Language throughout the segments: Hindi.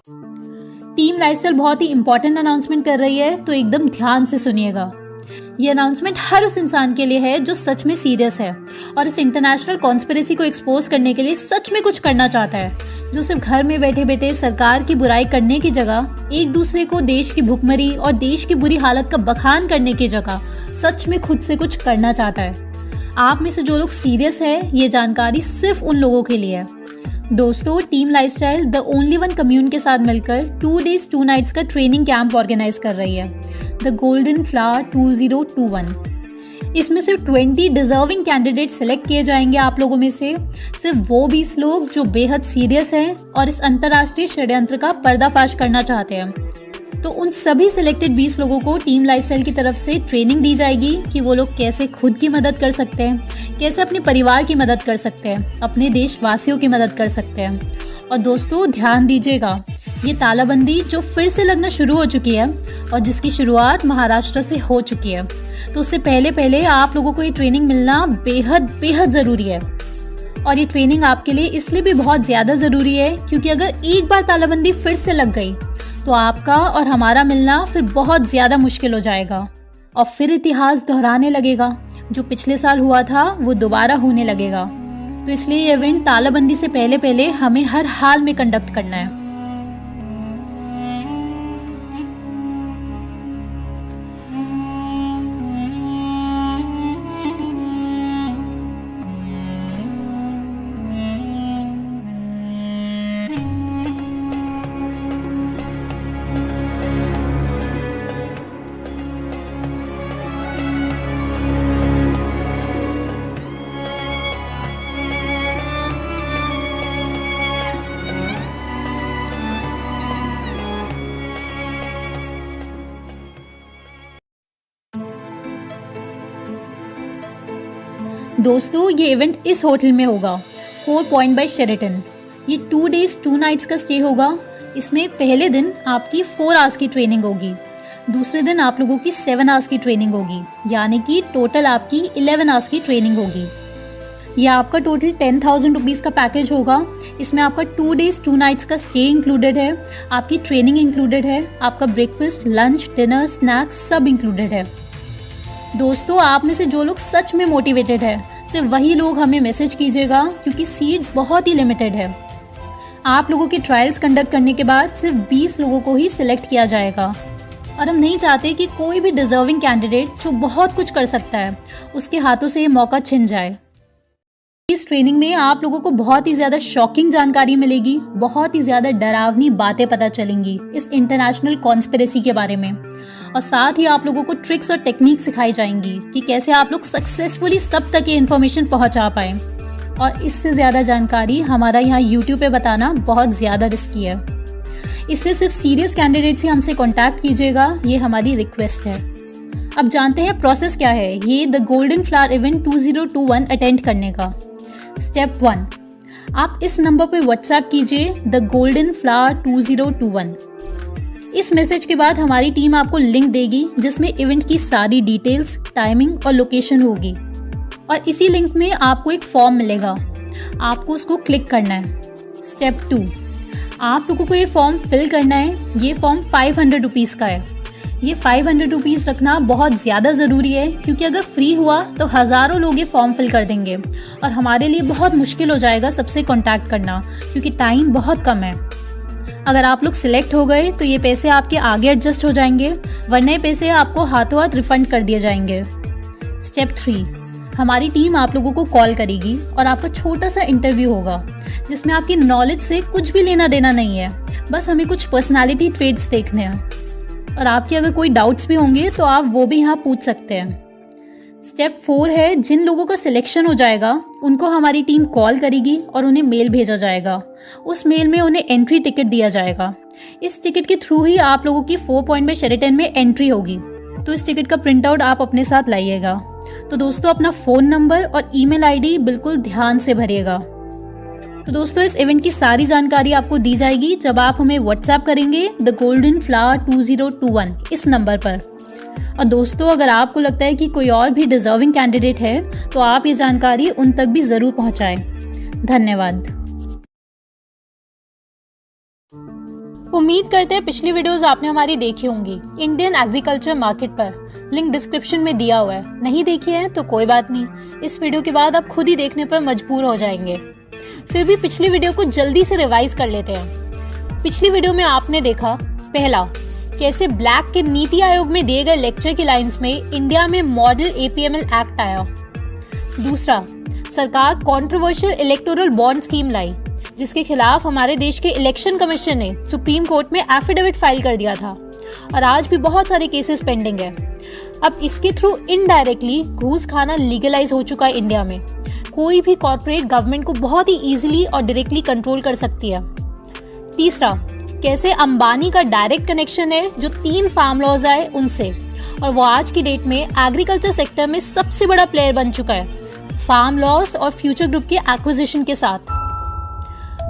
टीम लाइफस्टाइल बहुत ही इंपॉर्टेंट अनाउंसमेंट कर रही है, तो एकदम ध्यान से सुनिएगा। ये अनाउंसमेंट हर उस इंसान के लिए है जो सच में सीरियस है और इस इंटरनेशनल कॉन्स्पिरेसी को एक्सपोज करने के लिए सच में कुछ करना चाहता है, जो सिर्फ घर में बैठे बैठे सरकार की बुराई करने की जगह एक दूसरे को देश की भुखमरी और देश की बुरी हालत का बखान करने की जगह सच में खुद से कुछ करना चाहता है। आप में से जो लोग सीरियस है, ये जानकारी सिर्फ उन लोगों के लिए है। दोस्तों, team lifestyle the only one commune के साथ मिलकर 2 days 2 nights का ट्रेनिंग कैंप ऑर्गेनाइज कर रही है, द गोल्डन फ्लावर 2021। इसमें सिर्फ 20 डिजर्विंग कैंडिडेट सेलेक्ट किए जाएंगे आप लोगों में से, सिर्फ वो 20 लोग जो बेहद सीरियस हैं और इस अंतर्राष्ट्रीय षड्यंत्र का पर्दाफाश करना चाहते हैं। तो उन सभी सिलेक्टेड 20 लोगों को टीम लाइफस्टाइल की तरफ से ट्रेनिंग दी जाएगी कि वो लोग कैसे खुद की मदद कर सकते हैं, कैसे अपने परिवार की मदद कर सकते हैं, अपने देशवासियों की मदद कर सकते हैं। और दोस्तों, ध्यान दीजिएगा, ये तालाबंदी जो फिर से लगना शुरू हो चुकी है और जिसकी शुरुआत महाराष्ट्र से हो चुकी है, तो उससे पहले आप लोगों को ये ट्रेनिंग मिलना बेहद ज़रूरी है। और ये ट्रेनिंग आपके लिए इसलिए भी बहुत ज़्यादा ज़रूरी है क्योंकि अगर एक बार तालाबंदी फिर से लग गई तो आपका और हमारा मिलना फिर बहुत ज़्यादा मुश्किल हो जाएगा और फिर इतिहास दोहराने लगेगा। जो पिछले साल हुआ था वो दोबारा होने लगेगा। तो इसलिए ये इवेंट तालाबंदी से पहले हमें हर हाल में कंडक्ट करना है। दोस्तों, ये इवेंट इस होटल में होगा, 4 Point by Sheraton। ये 2 days 2 nights का स्टे होगा। इसमें पहले दिन आपकी 4 hours की ट्रेनिंग होगी, दूसरे दिन आप लोगों की 7 hours की ट्रेनिंग होगी, यानी कि टोटल आपकी 11 hours की ट्रेनिंग होगी। यह आपका टोटल 10,000 रुपीज़ का पैकेज होगा। इसमें आपका 2 days 2 nights का स्टे इंक्लूडेड है, आपकी ट्रेनिंग इंक्लूडेड है, आपका ब्रेकफास्ट, लंच, डिनर, स्नैक्स सब इंक्लूडेड है। दोस्तों, आप में से जो लोग सच में मोटिवेटेड है, सिर्फ वही लोग हमें मैसेज कीजिएगा क्योंकि सीट्स बहुत ही लिमिटेड है। आप लोगों के ट्रायल्स कंडक्ट करने के बाद सिर्फ 20 लोगों को ही सिलेक्ट किया जाएगा और हम नहीं चाहते कि कोई भी डिजर्विंग कैंडिडेट जो बहुत कुछ कर सकता है उसके हाथों से ये मौका छिन जाए। इस ट्रेनिंग में आप लोगों को बहुत ही ज़्यादा शॉकिंग जानकारी मिलेगी, बहुत ही ज़्यादा डरावनी बातें पता चलेंगी इस इंटरनेशनल कॉन्स्पिरेसी के बारे में, और साथ ही आप लोगों को ट्रिक्स और टेक्निक सिखाई जाएंगी कि कैसे आप लोग सक्सेसफुली सब तक ये इन्फॉर्मेशन पहुंचा पाएं। और इससे ज़्यादा जानकारी हमारा यहाँ यूट्यूब पे बताना बहुत ज़्यादा रिस्की है, इसलिए सिर्फ सीरियस कैंडिडेट से हमसे कॉन्टैक्ट कीजिएगा, ये हमारी रिक्वेस्ट है। अब जानते हैं प्रोसेस क्या है ये the golden flower event 2021 attend करने का। स्टेप 1, आप इस नंबर पे व्हाट्सएप कीजिए द गोल्डन फ्लावर 2021। इस मैसेज के बाद हमारी टीम आपको लिंक देगी जिसमें इवेंट की सारी डिटेल्स, टाइमिंग और लोकेशन होगी, और इसी लिंक में आपको एक फॉर्म मिलेगा, आपको उसको क्लिक करना है। स्टेप 2, आप लोगों को ये फॉर्म फिल करना है। ये फॉर्म 500 रुपीज़ का है। ये 500 रुपीज़ रखना बहुत ज़्यादा ज़रूरी है क्योंकि अगर फ्री हुआ तो हज़ारों लोग ये फॉर्म फिल कर देंगे और हमारे लिए बहुत मुश्किल हो जाएगा सबसे कांटेक्ट करना क्योंकि टाइम बहुत कम है। अगर आप लोग सिलेक्ट हो गए तो ये पैसे आपके आगे एडजस्ट हो जाएंगे, वरना ये पैसे आपको हाथों हाथ रिफंड कर दिए जाएंगे। स्टेप 3, हमारी टीम आप लोगों को कॉल करेगी और आपका छोटा सा इंटरव्यू होगा जिसमें आपकी नॉलेज से कुछ भी लेना देना नहीं है, बस हमें कुछ पर्सनालिटी ट्रेट्स देखने हैं, और आपके अगर कोई डाउट्स भी होंगे तो आप वो भी यहाँ पूछ सकते हैं। स्टेप 4 है, जिन लोगों का सिलेक्शन हो जाएगा उनको हमारी टीम कॉल करेगी और उन्हें मेल भेजा जाएगा। उस मेल में उन्हें एंट्री टिकट दिया जाएगा। इस टिकट के थ्रू ही आप लोगों की 4 Point by Sheraton में एंट्री होगी, तो इस टिकट का प्रिंट आउट आप अपने साथ लाइएगा। तो दोस्तों, अपना फ़ोन नंबर और ईमेल आईडी बिल्कुल ध्यान से भरिएगा। तो दोस्तों, इस इवेंट की सारी जानकारी आपको दी जाएगी जब आप हमें व्हाट्सएप करेंगे द गोल्डन फ्लावर 2021 इस नंबर पर। और दोस्तों, अगर आपको लगता है कि कोई और भी डिजर्विंग कैंडिडेट है तो आप ये जानकारी उन तक भी ज़रूर पहुंचाएं। धन्यवाद। उम्मीद करते हैं पिछली वीडियोस आपने हमारी देखी होंगी इंडियन एग्रीकल्चर मार्केट पर, लिंक डिस्क्रिप्शन में दिया हुआ है। नहीं देखी है तो कोई बात नहीं, इस वीडियो के बाद आप खुद ही देखने पर मजबूर हो जाएंगे। फिर भी पिछली वीडियो को जल्दी से रिवाइज कर लेते हैं। पिछली वीडियो में आपने देखा, पहला, कैसे ब्लैक के नीति आयोग में दिए गए लेक्चर की लाइंस में इंडिया में मॉडल APML एक्ट आया। दूसरा, सरकार कंट्रोवर्शियल इलेक्टोरल बॉन्ड स्कीम लाई, जिसके खिलाफ हमारे देश के इलेक्शन कमीशन ने सुप्रीम कोर्ट में एफिडेविट फाइल कर दिया था और आज भी बहुत सारे केसेस पेंडिंग है। अब इसके थ्रू इनडायरेक्टली घूस खाना लीगलाइज हो चुका है इंडिया में। कोई भी कॉर्पोरेट गवर्नमेंट को बहुत ही इजीली और डायरेक्टली कंट्रोल कर सकती है। तीसरा, कैसे अंबानी का डायरेक्ट कनेक्शन है जो 3 फार्म लॉज आए उनसे, और वो आज की डेट में एग्रीकल्चर सेक्टर में सबसे बड़ा प्लेयर बन चुका है फार्म लॉस और फ्यूचर ग्रुप के एक्विजिशन के साथ।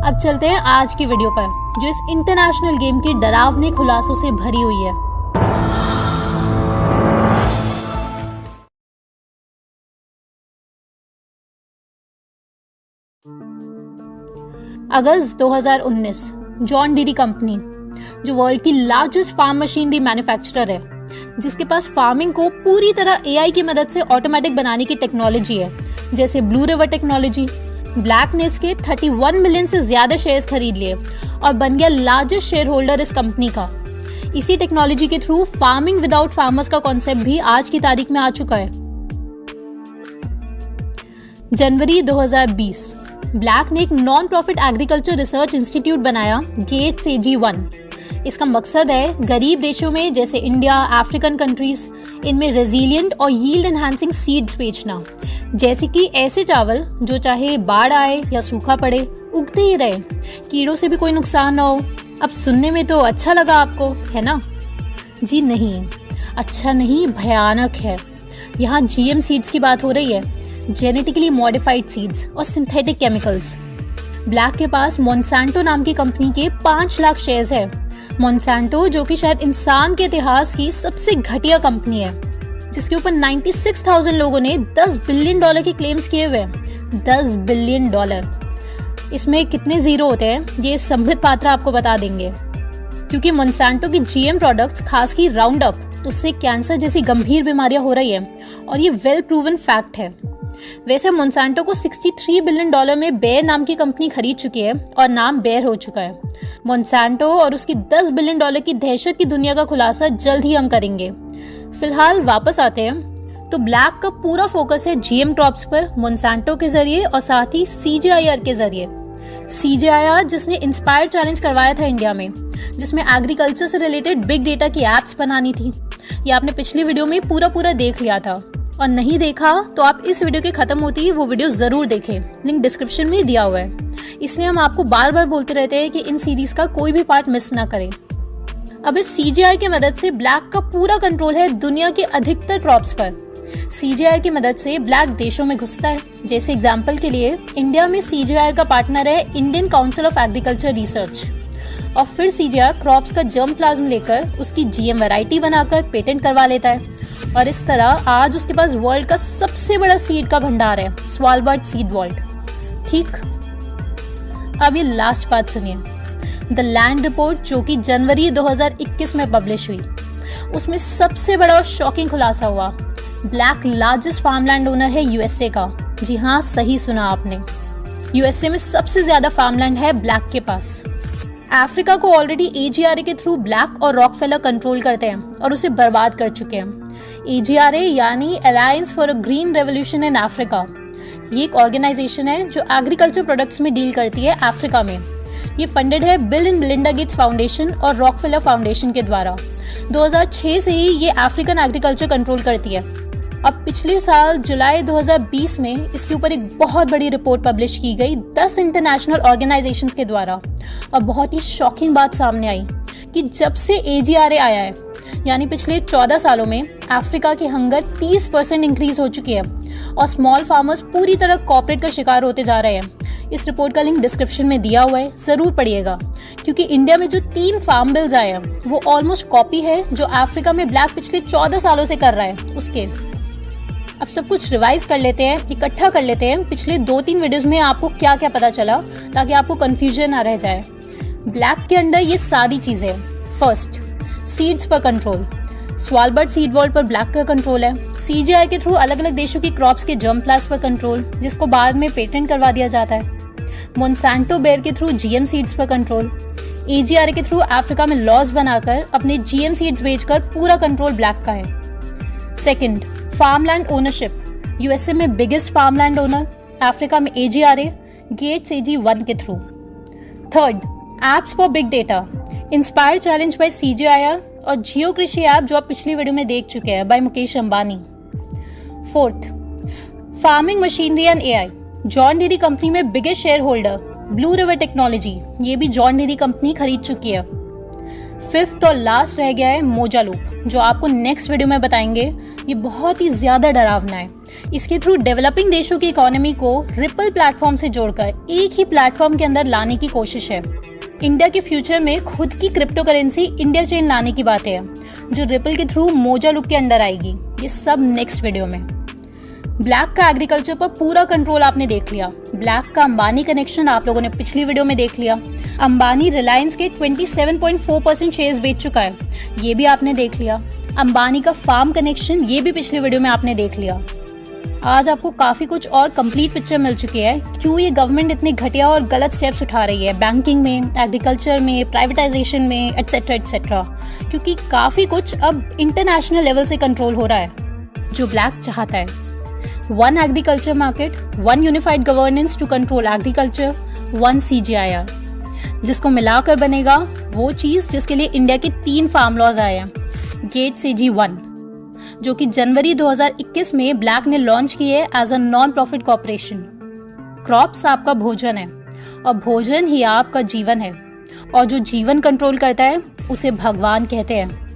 अब चलते हैं आज की वीडियो पर, जो इस इंटरनेशनल गेम के डरावने खुलासों से भरी हुई है। अगस्त 2019, जॉन डीरी कंपनी, जो वर्ल्ड की लार्जेस्ट फार्म मशीनरी मैन्युफैक्चरर है, जिसके पास फार्मिंग को पूरी तरह AI की मदद से ऑटोमेटिक बनाने की टेक्नोलॉजी है, जैसे ब्लू रिवर टेक्नोलॉजी, ब्लैक ने इसके 31 मिलियन से ज्यादा शेयर्स खरीद लिए और बन गया लार्जेस्ट शेयर होल्डर इस कंपनी का। इसी टेक्नोलॉजी के थ्रू फार्मिंग विदाउट फार्मर्स का कॉन्सेप्ट भी आज की तारीख में आ चुका है। जनवरी 2020, ब्लैक ने एक non profit agriculture research institute बनाया, गेट्स AG1। इसका मकसद है गरीब देशों में जैसे इंडिया, अफ्रीकन कंट्रीज, इनमें रेजिलिएंट और यील्ड एनहांसिंग सीड्स बेचना, जैसे कि ऐसे चावल जो चाहे बाढ़ आए या सूखा पड़े उगते ही रहे, कीड़ों से भी कोई नुकसान ना हो। अब सुनने में तो अच्छा लगा आपको, है ना? जी नहीं, अच्छा नहीं, भयानक है। यहाँ GM सीड्स की बात हो रही है, जेनेटिकली मॉडिफाइड सीड्स और सिंथेटिक केमिकल्स। ब्लैक के पास मोन्सेंटो नाम की कंपनी के 5 लाख शेयर्स है। मोन्सेंटो, जो कि शायद इंसान के इतिहास की सबसे घटिया कंपनी है, जिसके ऊपर 96,000 लोगों ने $10 बिलियन की क्लेम्स किए हुए हैं। $10 बिलियन। इसमें कितने जीरो होते हैं ये संबित पात्रा आपको बता देंगे, क्योंकि मोन्सेंटो की GM प्रोडक्ट्स, खास की राउंड अप, उससे कैंसर जैसी गंभीर बीमारियां हो रही है और ये वेल प्रूवन फैक्ट है। वैसे मोन्सेंटो को $63 बिलियन में बेयर नाम की कंपनी खरीद चुकी है और नाम बेयर हो चुका है। मोन्सेंटो और उसकी $10 बिलियन की दहशत की दुनिया का खुलासा जल्द ही हम करेंगे। फिलहाल वापस आते हैं तो ब्लैक का पूरा फोकस है GM क्रॉप्स पर, मोन्सेंटो के जरिए और साथ ही CGIAR के जरिए। CGIAR जिसने इंस्पायर चैलेंज करवाया था इंडिया में, जिसमें एग्रीकल्चर से रिलेटेड बिग डेटा की एप्स बनानी थी। ये आपने पिछली वीडियो में पूरा देख लिया था, और नहीं देखा तो आप इस वीडियो के खत्म होती ही वो वीडियो जरूर देखें, लिंक डिस्क्रिप्शन में दिया हुआ है। इसलिए हम आपको बार बार बोलते रहते हैं कि इन सीरीज का कोई भी पार्ट मिस ना करें। अब इस CGIAR की मदद से ब्लैक का पूरा कंट्रोल है दुनिया के अधिकतर क्रॉप्स पर। CGIAR की मदद से ब्लैक देशों में घुसता है, जैसे एग्जांपल के लिए इंडिया में CGIAR का पार्टनर है Indian council of agriculture research, और फिर CGIAR क्रॉप्स का जर्म प्लाज्म लेकर उसकी GM वैरायटी बनाकर पेटेंट करवा लेता है, और इस तरह आज उसके पास वर्ल्ड का सबसे बड़ा सीड का भंडार है, स्वालबर्ड सीड वॉल्ट। ठीक, अब ये लास्ट बात सुनिए। द लैंड रिपोर्ट, जो कि जनवरी 2021 में पब्लिश हुई, उसमें सबसे बड़ा और शॉकिंग खुलासा हुआ, ब्लैक लार्जेस्ट फार्मलैंड ओनर है USA का। जी हाँ, सही सुना आपने, USA में सबसे ज्यादा फार्मलैंड है ब्लैक के पास। अफ्रीका को ऑलरेडी AGRA के थ्रू ब्लैक और रॉकफेलर कंट्रोल करते हैं और उसे बर्बाद कर चुके हैं। AGRA यानी alliance for a green revolution in Africa, ये एक ऑर्गेनाइजेशन है जो एग्रीकल्चर प्रोडक्ट्स में डील करती है अफ्रीका में। ये फंडेड है bill and Melinda Gates foundation और रॉकफेलर फाउंडेशन के द्वारा। 2006 से ही ये अफ्रीकन एग्रीकल्चर कंट्रोल करती है। अब पिछले साल जुलाई 2020 में इसके ऊपर एक बहुत बड़ी रिपोर्ट पब्लिश की गई 10 इंटरनेशनल ऑर्गेनाइजेशंस के द्वारा, और बहुत ही शॉकिंग बात सामने आई कि जब से AGRA आया है, यानी पिछले 14 सालों में अफ्रीका की हंगर 30% इंक्रीज हो चुकी है और स्मॉल फार्मर्स पूरी तरह कॉर्पोरेट का शिकार होते जा रहे हैं। इस रिपोर्ट का लिंक डिस्क्रिप्शन में दिया हुआ है, जरूर पढ़िएगा, क्योंकि इंडिया में जो 3 फार्म बिल्स आए हैं वो ऑलमोस्ट कॉपी है जो अफ्रीका में ब्लैक पिछले 14 सालों से कर रहा है उसके। अब सब कुछ रिवाइज कर लेते हैं, इकट्ठा कर लेते हैं पिछले 2-3 वीडियोस में आपको क्या क्या पता चला, ताकि आपको कंफ्यूजन ना रह जाए। ब्लैक के अंडर ये सारी चीजें। फर्स्ट, सीड्स पर कंट्रोल। स्वालबर्ड सीड वॉल पर ब्लैक का कंट्रोल है। CGI के थ्रू अलग अलग देशों की क्रॉप्स के जर्म प्लास्ट पर कंट्रोल, जिसको बाद में पेटेंट करवा दिया जाता है। मोनसैंटो बेयर के थ्रू GM सीड्स पर कंट्रोल। AGRA के थ्रू अफ्रीका में लॉज बनाकर अपने GM सीड्स बेचकर पूरा कंट्रोल ब्लैक का है। Second, farmland ownership. USA में बिगेस्ट फार्मलैंड ओनर, अफ्रीका में AGRA, गेट्स AG1 के through. Third, apps for big data. Inspire challenge by CGIAR और जियो कृषि ऐप जो आप पिछली वीडियो में देख चुके हैं, by Mukesh Ambani. Fourth, farming machinery and AI। John Deere company में biggest share holder blue river technology, ये भी जॉन डीरी कंपनी खरीद चुकी है। फिफ्थ और लास्ट रह गया है मोजा लूप, जो आपको नेक्स्ट वीडियो में बताएंगे। ये बहुत ही ज्यादा डरावना है। इसके थ्रू डेवलपिंग देशों की इकोनॉमी को रिपल प्लेटफॉर्म से जोड़कर एक ही प्लेटफॉर्म के अंदर लाने की कोशिश है। इंडिया के फ्यूचर में खुद की क्रिप्टो करेंसी इंडिया चेन लाने की बात है, जो रिपल के थ्रू मोजा लूप के अंडर आएगी। ये सब नेक्स्ट वीडियो में। ब्लैक का एग्रीकल्चर पर पूरा कंट्रोल आपने देख लिया। ब्लैक का अंबानी कनेक्शन आप लोगों ने पिछली वीडियो में देख लिया। अंबानी रिलायंस के 27.4% शेयर्स बेच चुका है, ये भी आपने देख लिया। अंबानी का फार्म कनेक्शन, ये भी पिछली वीडियो में आपने देख लिया। आज आपको काफी कुछ और कंप्लीट पिक्चर मिल चुकी है, क्यों ये गवर्नमेंट इतने घटिया और गलत स्टेप्स उठा रही है बैंकिंग में, एग्रीकल्चर में, प्राइवेटाइजेशन में, एटसेट्रा एटसेट्रा। क्योंकि काफी कुछ अब इंटरनेशनल लेवल से कंट्रोल हो रहा है, जो ब्लैक चाहता है। One agriculture market, one unified governance to control agriculture, one CGIAR, जिसको मिलाकर बनेगा वो चीज जिसके लिए इंडिया के 3 फार्म लॉज आए हैं। गेट्स AG1, जो कि जनवरी 2021 में ब्लैक ने लॉन्च किए as a non profit corporation. Crops आपका भोजन है और भोजन ही आपका जीवन है, और जो जीवन कंट्रोल करता है उसे भगवान कहते हैं।